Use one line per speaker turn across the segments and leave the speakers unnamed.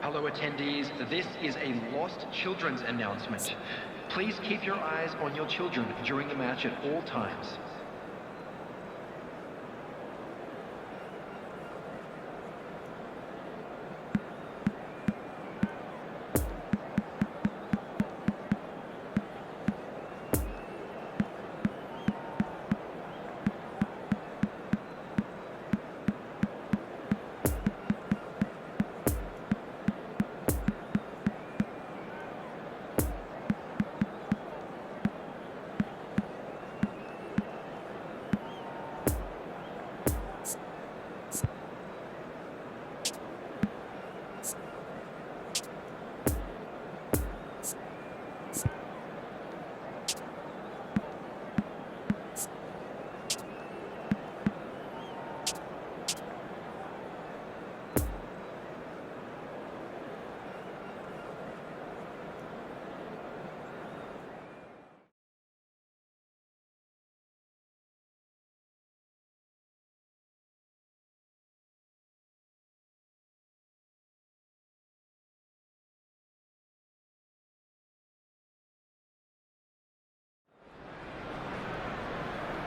Hello attendees, this is a lost children's announcement. Please keep your eyes on your children during the match at all times.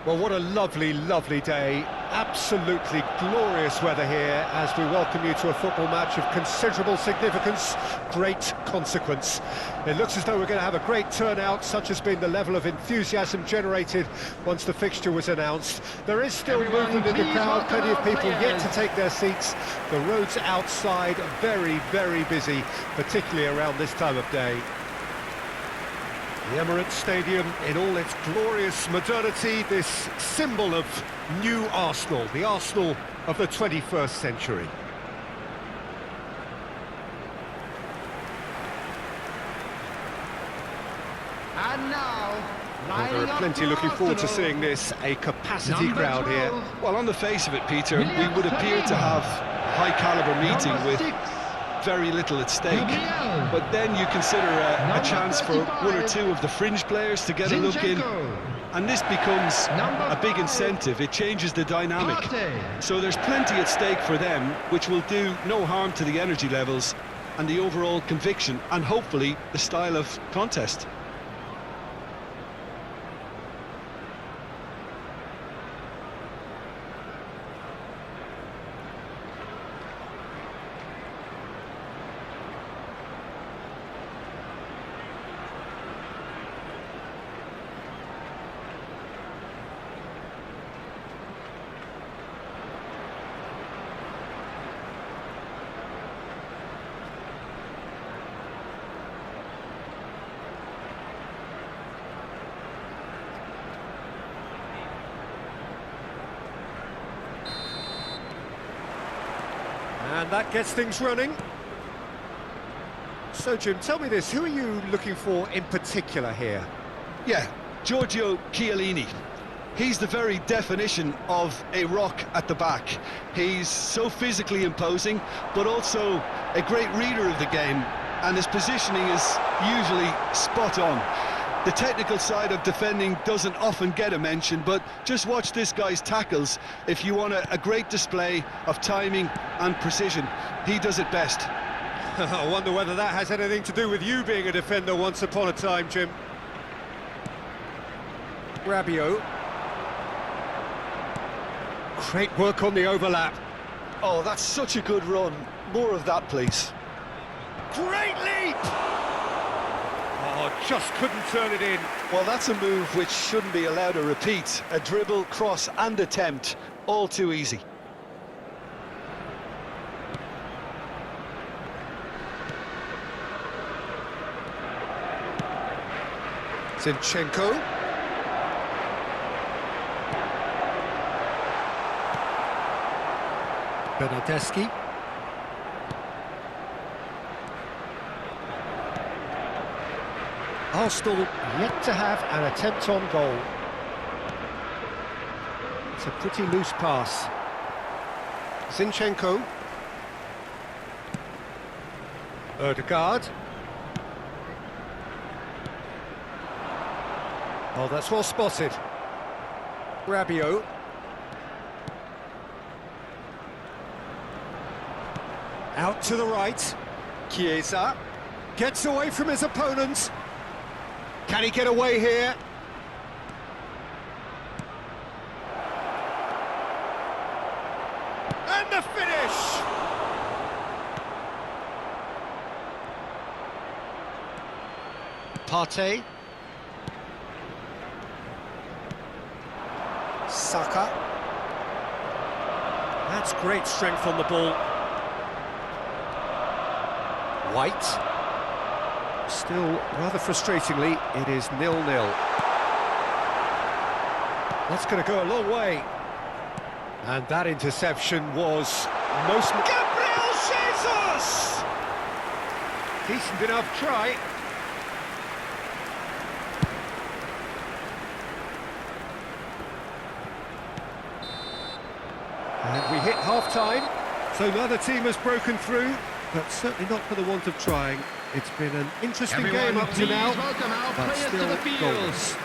Well, what a lovely, lovely day. Absolutely glorious weather here as we welcome you to a football match of considerable significance, great consequence. It looks as though we're going to have a great turnout, such has been the level of enthusiasm generated once the fixture was announced. There is still movement in the crowd, plenty of people yet to take their seats. The roads outside very, very busy, particularly around this time of day. The Emirates Stadium in all its glorious modernity, this symbol of new Arsenal, the Arsenal of the 21st century.
And now,
Well, there are plenty looking forward to seeing this, a capacity crowd here.
Well, on the face of it, Peter, we would appear to have a high-caliber meeting with very little at stake, but then you consider a chance for one or two of the fringe players to get a look in, and this becomes a big incentive. It changes the dynamic, so there's plenty at stake for them, which will do no harm to the energy levels and the overall conviction and hopefully the style of contest.
And that gets things running. So, Jim, tell me this, who are you looking for in particular here?
Yeah, Giorgio Chiellini. He's the very definition of a rock at the back. He's so physically imposing, but also a great reader of the game, and his positioning is usually spot on. The technical side of defending doesn't often get a mention, but just watch this guy's tackles if you want a great display of timing and precision. He does it best.
I wonder whether that has anything to do with you being a defender once upon a time, Jim. Rabiot. Great work on the overlap.
Oh, that's such a good run. More of that, please.
Great leap! Oh, just couldn't turn it in.
Well, that's a move which shouldn't be allowed to repeat. A dribble, cross and attempt, all too easy.
Zinchenko. Bernardeschi. Arsenal yet to have an attempt on goal. It's a pretty loose pass. Zinchenko. Ødegaard. Oh, that's well spotted. Rabiot. Out to the right. Chiesa gets away from his opponent. Can he get away here? And the finish! Partey. Saka. That's great strength on the ball. White. Still, rather frustratingly, it is 0-0. That's going to go a long way. And that interception was most... Gabriel Jesus! Decent enough try. And we hit half-time, so neither team has broken through, but certainly not for the want of trying. It's been an interesting game up to now, but still goals.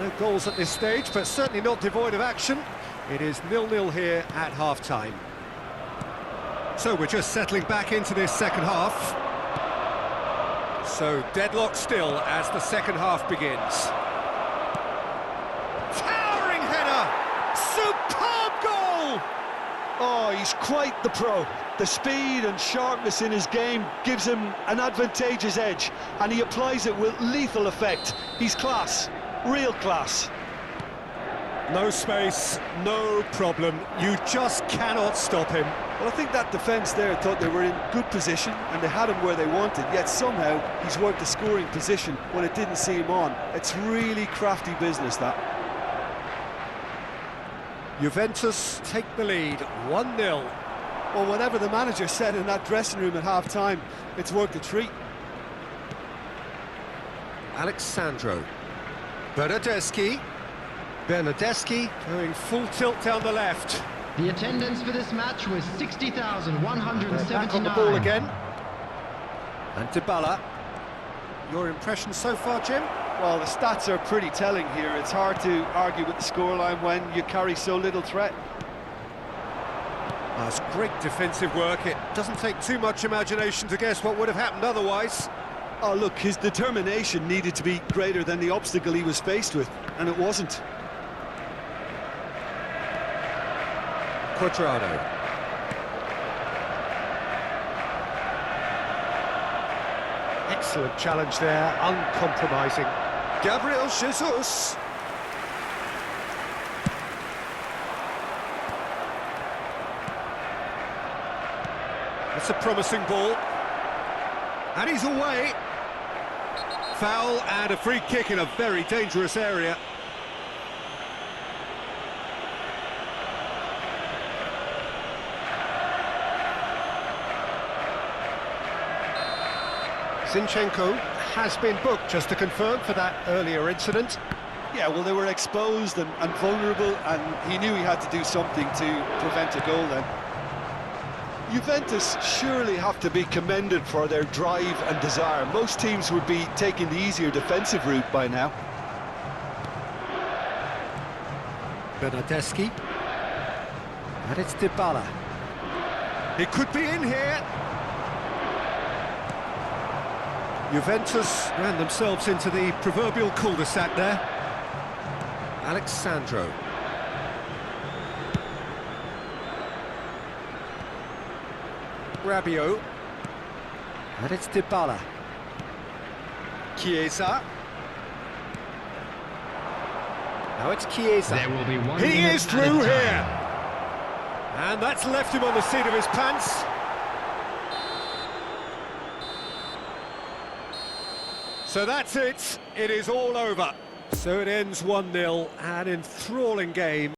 No goals at this stage, but certainly not devoid of action. It is 0-0 here at half-time. So we're just settling back into this second half. So deadlock still as the second half begins. Towering header! Superb goal!
Oh, he's quite the pro. The speed and sharpness in his game gives him an advantageous edge, and he applies it with lethal effect. He's class, real class.
No space, no problem. You just cannot stop him.
Well, I think that defence there thought they were in good position and they had him where they wanted, yet somehow he's worked the scoring position when it didn't see him on. It's really crafty business, that.
Juventus take the lead, 1-0.
Well, whatever the manager said in that dressing room at half-time, it's worked a treat.
Alexandro. Bernardeschi going full tilt down the left.
The attendance for this match was 60,179.
Back on the ball again. And Dybala. Your impression so far, Jim?
Well, the stats are pretty telling here. It's hard to argue with the scoreline when you carry so little threat.
That's great defensive work. It doesn't take too much imagination to guess what would have happened otherwise.
Oh, look, his determination needed to be greater than the obstacle he was faced with, and it wasn't.
Quadrado. Excellent challenge there, uncompromising. Gabriel Jesus. That's a promising ball. And he's away. Foul and a free kick in a very dangerous area. Zinchenko has been booked, just to confirm, for that earlier incident.
Yeah, well, they were exposed and vulnerable, and he knew he had to do something to prevent a goal then. Juventus surely have to be commended for their drive and desire. Most teams would be taking the easier defensive route by now.
Bernardeschi. And it's Dybala. It could be in here. Juventus ran themselves into the proverbial cul-de-sac there. Alexandro. Rabiot. And it's Dybala. Chiesa. Now it's Chiesa.
There will be one.
He is through here. And that's left him on the seat of his pants. So that's it. It is all over. So it ends 1-0, an enthralling game.